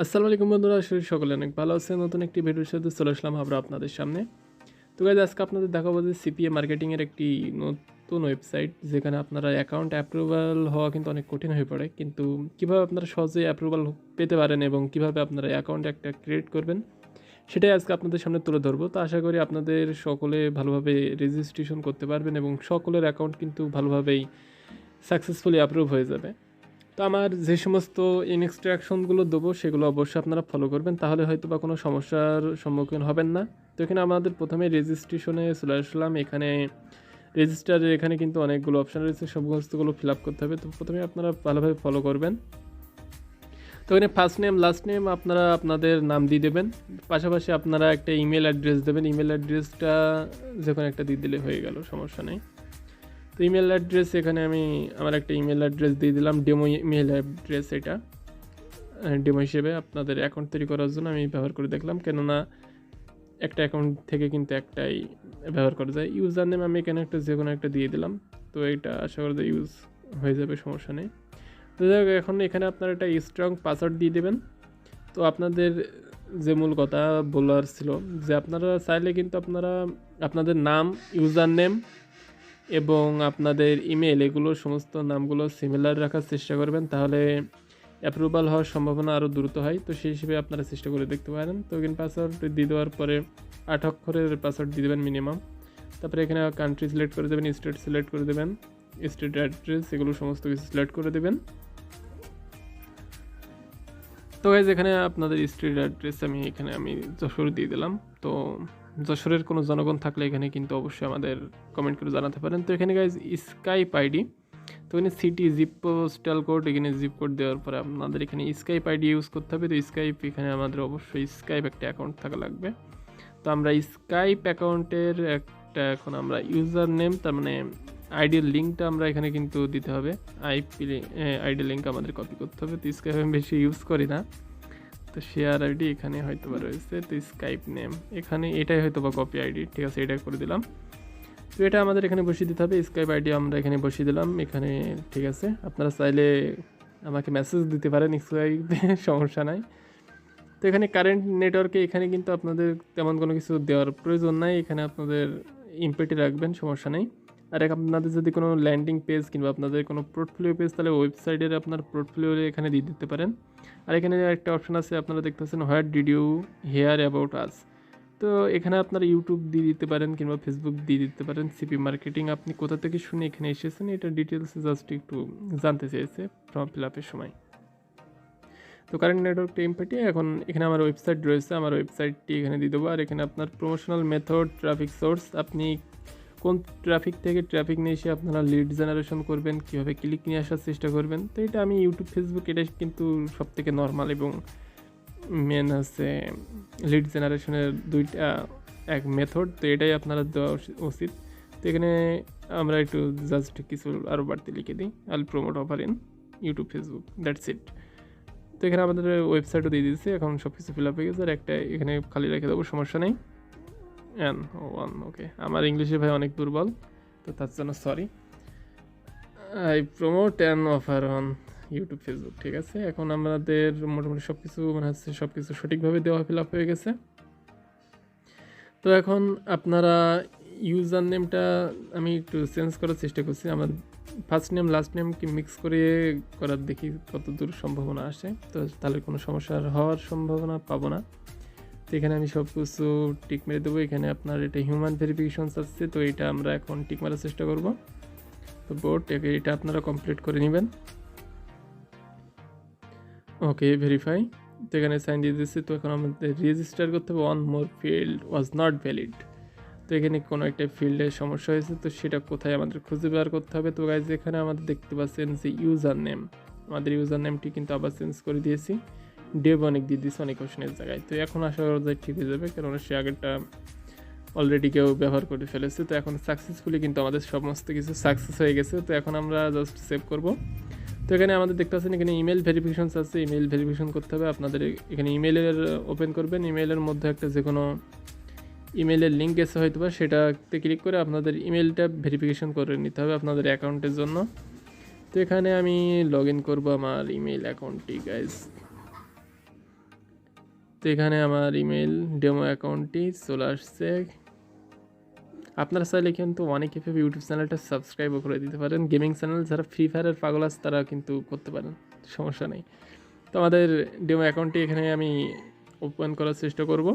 আসসালামু আলাইকুম বন্ধুরা, আশা করি সকলে অনেক ভালো আছেন। নতুন একটি ভিডিওর সাথে চলে আসলাম আবার আপনাদের সামনে। তো গাইজ আজকে আপনাদের দেখাবো যে সিপিএ মার্কেটিংয়ের একটি নতুন ওয়েবসাইট, যেখানে আপনারা অ্যাকাউন্ট অ্যাপ্রুভাল হওয়া কিন্তু অনেক কঠিন হয়ে পড়ে, কিন্তু কিভাবে আপনারা সহজে অ্যাপ্রুভাল পেতে পারেন এবং কিভাবে আপনারা অ্যাকাউন্ট একটা ক্রিয়েট করবেন সেটাই আজকে আপনাদের সামনে তুলে ধরবো। তো আশা করি আপনাদের সকলে ভালোভাবে রেজিস্ট্রেশন করতে পারবেন এবং সকলের অ্যাকাউন্ট কিন্তু ভালোভাবেই সাকসেসফুলি অ্যাপ্রুভ হয়ে যাবে। তো আমার যে সমস্ত ইনস্ট্রাকশনগুলো দেবো সেগুলো অবশ্যই আপনারা ফলো করবেন, তাহলে হয়তো বা কোনো সমস্যার সম্মুখীন হবেন না। তো এখানে আমাদের প্রথমে রেজিস্ট্রেশনে চলে আসলাম। এখানে রেজিস্টারের এখানে কিন্তু অনেকগুলো অপশান রয়েছে, সমস্তগুলো ফিল আপ করতে হবে। তো প্রথমে আপনারা ভালোভাবে ফলো করবেন। তো এখানে ফার্স্ট নেম লাস্ট নেম আপনারা আপনাদের নাম দিয়ে দেবেন, পাশাপাশি আপনারা একটা ইমেল অ্যাড্রেস দেবেন। ইমেল অ্যাড্রেসটা যে কোনো একটা দিয়ে দিলে হয়ে গেল, সমস্যা নেই। তো ইমেল অ্যাড্রেস এখানে আমি আমার একটা ইমেল অ্যাড্রেস দিয়ে দিলাম, ডেমো ইমেল অ্যাড্রেস। এটা ডেমো হিসেবে আপনাদের অ্যাকাউন্ট তৈরি করার জন্য আমি ব্যবহার করে দেখলাম, কেননা একটা অ্যাকাউন্ট থেকে কিন্তু একটাই ব্যবহার করা যায়। ইউজার নেম আমি এখানে একটা যে কোনো একটা দিয়ে দিলাম। তো এটা আশা করি ইউজ হয়ে যাবে, সমস্যা নেই। তো যাই হোক, এখন এখানে আপনারা একটা স্ট্রং পাসওয়ার্ড দিয়ে দেবেন। তো আপনাদের যে মূল কথা বলার ছিল, যে আপনারা চাইলে কিন্তু আপনারা আপনাদের নাম, ইউজার নেম এবং আপনাদের ইমেল, এগুলো সমস্ত নামগুলো সিমিলার রাখার চেষ্টা করবেন, তাহলে অ্যাপ্রুভাল হওয়ার সম্ভাবনা আরও দ্রুত হয়। তো সেই হিসেবে আপনারা চেষ্টা করে দেখতে পারেন। তো এখানে পাসওয়ার্ড দিয়ে দেওয়ার পরে 8 অক্ষরের পাসওয়ার্ড দিয়ে দেবেন মিনিমাম। তারপরে এখানে কান্ট্রি সিলেক্ট করে দেবেন, স্টেট সিলেক্ট করে দেবেন, স্টেট অ্যাড্রেস, এগুলো সমস্ত কিছু সিলেক্ট করে দেবেন। তো গাইজ এখানে আপনাদের স্ট্রিট অ্যাড্রেস আমি যশোর দিয়ে দিলাম। তো যশোরের কোনো জনগণ থাকলে এখানে কিন্তু অবশ্যই আমাদের কমেন্ট করে জানাতে পারেন। তো এখানে গাইজ স্কাইপ আইডি, তো এখানে সিটি জিপ পোস্টাল কোড, এখানে জিপ কোড দেওয়ার পরে আপনাদের এখানে স্কাইপ আইডি ইউজ করতে হবে। তো স্কাইপ এখানে আমাদের অবশ্যই স্কাইপ একটা অ্যাকাউন্ট থাকা লাগবে। তো আমরা স্কাইপ অ্যাকাউন্টের একটা এখন আমরা ইউজার নেম, তার মানে আইডির লিঙ্কটা আমরা এখানে কিন্তু দিতে হবে। আইডি লিঙ্ক আমাদের কপি করতে হবে। তো স্কাইপ আমি বেশি ইউজ করি না, তো শেয়ার আইডি এখানে হয়তো বা রয়েছে। তো স্কাইপ নেম এখানে এটাই হয়তো বা কপি আইডি, ঠিক আছে, এটা করে দিলাম। তো এটা আমাদের এখানে বসিয়ে দিতে হবে। স্কাইপ আইডি আমরা এখানে বসিয়ে দিলাম এখানে, ঠিক আছে। আপনারা চাইলে আমাকে মেসেজ দিতে পারেন স্কাইপে, সমস্যা নাই। তো এখানে কারেন্ট নেটওয়ার্কে এখানে কিন্তু আপনাদের তেমন কোনো কিছু দেওয়ার প্রয়োজন নাই, এখানে আপনাদের ইম্পেটি রাখবেন, সমস্যা নেই। আর আপনাদের যদি কোনো ল্যান্ডিং পেজ কিংবা আপনাদের কোনো পোর্টফোলিও পেজ, তাহলে ওয়েবসাইটের আপনার পোর্টফোলিও এখানে দিয়ে দিতে পারেন। আর এখানে একটা অপশান আছে, আপনারা দেখতে পাচ্ছেন what did you hear about us. তো এখানে আপনারা ইউটিউব দিয়ে দিতে পারেন কিংবা ফেসবুক দিয়ে দিতে পারেন। সিপি মার্কেটিং আপনি কোথা থেকে শুনে এখানে এসেছেন, এটা ডিটেলস জাস্ট একটু জানতে চেয়েছে ফর্ম ফিল আপের সময়। তো কারেন্ট নেটওয়ার্ক টেম্পেটি এখন এখানে আমার ওয়েবসাইট রয়েছে, আমার ওয়েবসাইটটি এখানে দিয়ে দেবো। আর এখানে আপনার প্রমোশনাল মেথড, ট্রাফিক সোর্স, আপনি কোন ট্রাফিক থেকে ট্রাফিক নিয়ে এসে আপনারা লিড জেনারেশন করবেন, কীভাবে ক্লিক নিয়ে আসার চেষ্টা করবেন। তো এটা আমি ইউটিউব, ফেসবুক, এটা কিন্তু সবথেকে নর্মাল এবং মেন হচ্ছে লিড জেনারেশনের দুইটা এক মেথড। তো এটাই আপনারা দেওয়া উচিত। তো এখানে আমরা একটু জাস্ট কিছু আরও বাড়তি লিখে দিই, all promote offer in YouTube, Facebook, that's it. তো এখানে আমাদের ওয়েবসাইটও দিয়ে দিয়েছে, এখন সব কিছু ফিল আপ হয়ে গেছে। আর একটা এখানে খালি রেখে দেবো, সমস্যা নেই। ওয়ান, ওকে। আমার ইংলিশে ভাই অনেক দুর্বল, তো তার জন্য sorry. I promote an offer on YouTube, Facebook, ঠিক আছে। এখন আমাদের মোটামুটি সব কিছু মনে হচ্ছে সব কিছু সঠিকভাবে দেওয়া ফিল আপ হয়ে গেছে। তো এখন আপনারা ইউজার নেমটা আমি একটু চেঞ্জ করার চেষ্টা করছি, আমার ফার্স্ট নেম লাস্ট নেম কি মিক্স করে করার, দেখি কত দূর সম্ভাবনা আসে। তো তাহলে কোনো সমস্যা হওয়ার সম্ভাবনা পাবো না। তো এখানে আমি সব কিছু টিক মেরে দেবো। এখানে আপনার এটা হিউম্যান ভেরিফিকেশনস আসছে, তো এটা আমরা এখন টিক মারার চেষ্টা করব। তো বোর্ড এটা আপনারা কমপ্লিট করে নেবেন। ওকে, ভেরিফাই। তো এখানে সাইন দিয়ে দিচ্ছি। তো এখন আমাদের রেজিস্টার করতে হবে, one more field was not valid. তো এখানে কোনো একটা ফিল্ডে সমস্যা হয়েছে, তো সেটা কোথায় আমাদের খুঁজে বের করতে হবে। তো গাইজ এখানে আমাদের দেখতে পাচ্ছেন যে ইউজার নেম, আমাদের ইউজার নেমটি কিন্তু আবার চেঞ্জ করে দিয়েছি, ডেভ অনেক দিয়ে দিয়েছি অনেক কোশ্চেনের জায়গায়। তো এখন আশা করা যায় ঠিক হয়ে যাবে, কারণ সে আগেরটা অলরেডি কেউ ব্যবহার করে ফেলেছে। তো এখন সাকসেসফুলি কিন্তু আমাদের সমস্ত কিছু সাকসেস হয়ে গেছে। তো এখন আমরা জাস্ট সেভ করব। তো এখানে আমাদের দেখতে পাচ্ছেন এখানে ইমেল ভেরিফিকেশন আছে, ইমেল ভেরিফিকেশন করতে হবে আপনাদের। এখানে ইমেলের ওপেন করবেন, ইমেলের মধ্যে একটা যে কোনো ইমেলের লিঙ্ক এসে হয়তো বা, সেটাতে ক্লিক করে আপনাদের ইমেলটা ভেরিফিকেশন করে নিতে হবে আপনাদের অ্যাকাউন্টের জন্য। তো এখানে আমি লগ ইন করবো আমার ইমেল অ্যাকাউন্টটি গাইজ। তো এখানে আমার ইমেল ডেমো অ্যাকাউন্টটি চলে আসছে। আপনারা চাইলে কিন্তু অনেক এফএফ ইউটিউব চ্যানেলটা সাবস্ক্রাইবও করে দিতে পারেন। গেমিং চ্যানেল যারা ফ্রি ফায়ারের পাগল আছে তারা কিন্তু করতে পারেন, সমস্যা নেই। তো আমাদের ডেমো অ্যাকাউন্টটি এখানে আমি ওপেন করার চেষ্টা করব।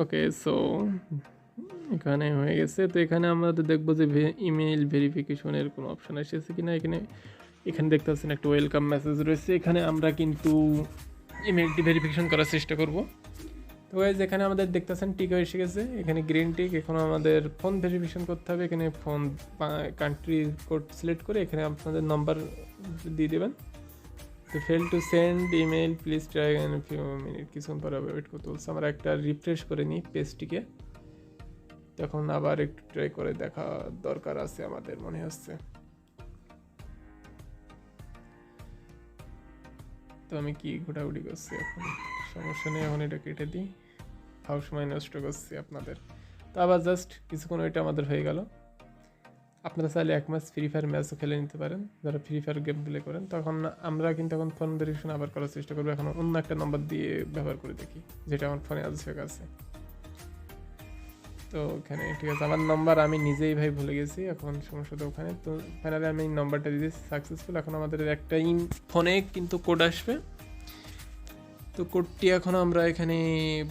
ওকে, সো এখানে হয়ে গেছে। তো এখানে আমাদের দেখবো যে ইমেল ভেরিফিকেশনের কোনো অপশান এসেছে কিনা। এখানে দেখতে পাচ্ছেন একটা ওয়েলকাম মেসেজ রয়েছে। এখানে আমরা কিন্তু ইমেলটি ভেরিফিকেশন করার চেষ্টা করব। তো গাইজ এখানে আমাদের দেখতেছেন টিক এসে গেছে, এখানে গ্রিন টিক। এখন আমাদের ফোন ভেরিফিকেশন করতে হবে। এখানে ফোন কান্ট্রি কোড সিলেক্ট করে এখানে আপনাদের নাম্বার দিয়ে দেবেন। তো fail to send email, please try in few minute. কিছুক্ষণ পরে ওয়েট করতে বলছে। আমরা একটা রিফ্রেশ করে নিই পেজটিকে, তখন আবার একটু ট্রাই করে দেখা দরকার আছে আমাদের মনে হচ্ছে। তো আমি কি ঘোটাঘুটি করছি এখন, সমস্যা নেই, এখন এটা কেটে দিই, হাউ সময় নষ্ট করছি আপনাদের। তো আবার জাস্ট কিছুক্ষণ ওইটা আমাদের হয়ে গেল। আপনারা চাইলে এক ম্যাচ ফ্রি ফায়ার ম্যাচও খেলে নিতে পারেন যারা ফ্রি ফায়ার গেম প্লে করেন। তখন আমরা কিন্তু এখন ফোন ভেরিফিকেশন আবার করার চেষ্টা করবো। এখন অন্য একটা নাম্বার দিয়ে ব্যবহার করে দেখি, যেটা আমার ফোনে আছে। তো ওখানে ঠিক আছে, আমার নাম্বার আমি নিজেই ভাই ভুলে গেছি, এখন সমস্যা তো ওখানে। তো ফাইনালি আমি নাম্বারটা দিয়েছি সাকসেসফুল। এখন আমাদের একটা ফোনে কিন্তু কোড আসবে। তো কোডটি এখন আমরা এখানে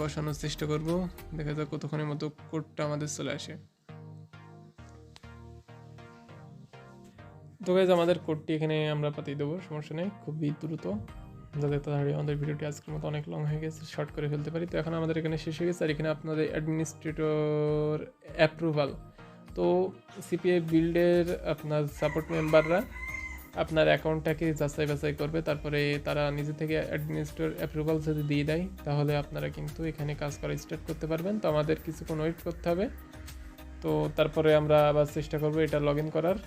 বসানোর চেষ্টা করব, দেখা যাক কতক্ষণের মতো কোডটা আমাদের চলে আসে। তো গাইজ আমাদের কোডটি এখানে আমরা পাঠিয়ে দেবো, সমস্যা নেই, খুবই দ্রুত, যাতে তাড়াতাড়ি আমাদের ভিডিওটি আজকের মতো অনেক লং হয়ে গেছে, শর্ট করে ফেলতে পারি। তো এখন আমাদের এখানে শেষ হয়ে গেছে। আর এখানে আপনাদের অ্যাডমিনিস্ট্রেটর অ্যাপ্রুভাল। তো সিপিএ বিল্ডের আপনার সাপোর্ট মেম্বাররা আপনার অ্যাকাউন্টটাকে যাচাই বাছাই করবে, তারপরে তারা নিজে থেকে অ্যাডমিনিস্ট্রেটর অ্যাপ্রুভাল যদি দিয়ে দেয় তাহলে আপনারা কিন্তু এখানে কাজ করা স্টার্ট করতে পারবেন। তো আমাদের কিছুক্ষণ ওয়েট করতে হবে। তো তারপরে আমরা আবার চেষ্টা করবো এটা লগ ইন করার।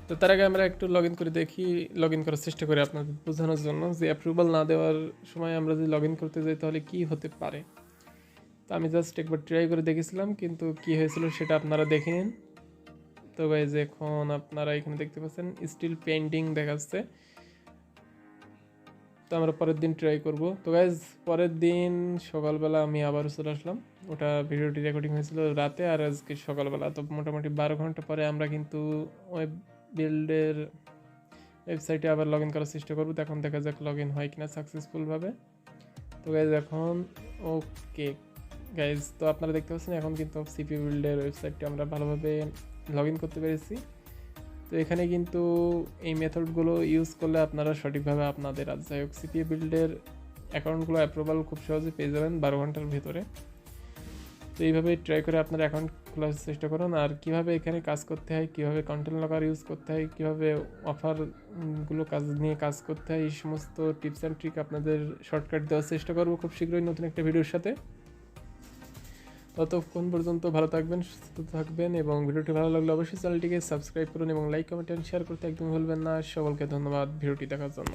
তো তার আগে আমরা একটু লগ ইন করে দেখি, লগ ইন করার চেষ্টা করি আপনাদের বোঝানোর জন্য যে অ্যাপ্রুভাল না দেওয়ার সময় আমরা যদি লগ ইন করতে যাই তাহলে কী হতে পারে। তো আমি জাস্ট একবার ট্রাই করে দেখেছিলাম, কিন্তু কী হয়েছিল সেটা আপনারা দেখে নিন। তো গাইজ এখন আপনারা এখানে দেখতে পাচ্ছেন স্টিল পেন্ডিং দেখাচ্ছে। তো আমরা পরের দিন ট্রাই করব। তো গাইজ পরের দিন সকালবেলা আমি আবারও চলে আসলাম। ওটা ভিডিওটি রেকর্ডিং হয়েছিল রাতে, আর আজকে সকালবেলা। তো মোটামুটি 12 ঘন্টা পরে আমরা কিন্তু ওয়েব বিল্ডের ওয়েবসাইটে আবার লগ ইন করার চেষ্টা করবো। এখন দেখা যাক লগ ইন হয় কিনা সাকসেসফুলভাবে। তো গাইজ এখন ওকে গাইজ, তো আপনারা দেখতে পাচ্ছেন এখন কিন্তু সিপিএ বিল্ডের ওয়েবসাইটটি আমরা ভালোভাবে লগ ইন করতে পেরেছি। তো এখানে কিন্তু এই মেথডগুলো ইউজ করলে আপনারা সঠিকভাবে আপনাদের যাই হোক সিপিএ বিল্ডের অ্যাকাউন্টগুলো অ্যাপ্রুভাল খুব সহজে পেয়ে যাবেন 12 ঘন্টার ভিতরে। তো এইভাবে ট্রাই করে আপনার অ্যাকাউন্ট খোলার চেষ্টা করুন। আর কীভাবে এখানে কাজ করতে হয়, কীভাবে কন্টেন্ট লগার ইউজ করতে হয়, কীভাবে অফারগুলো কাজ করতে হয়, এই সমস্ত টিপস অ্যান্ড ট্রিক আপনাদের শর্টকাট দেওয়ার চেষ্টা করবো খুব শীঘ্রই নতুন একটা ভিডিওর সাথে। ততক্ষণ পর্যন্ত ভালো থাকবেন, সুস্থ থাকবেন, এবং ভিডিওটি ভালো লাগলে অবশ্যই চ্যানেলটিকে সাবস্ক্রাইব করুন এবং লাইক কমেন্ট অ্যান্ড শেয়ার করতে একদম ভুলবেন না। সকলকে ধন্যবাদ ভিডিওটি দেখার জন্য।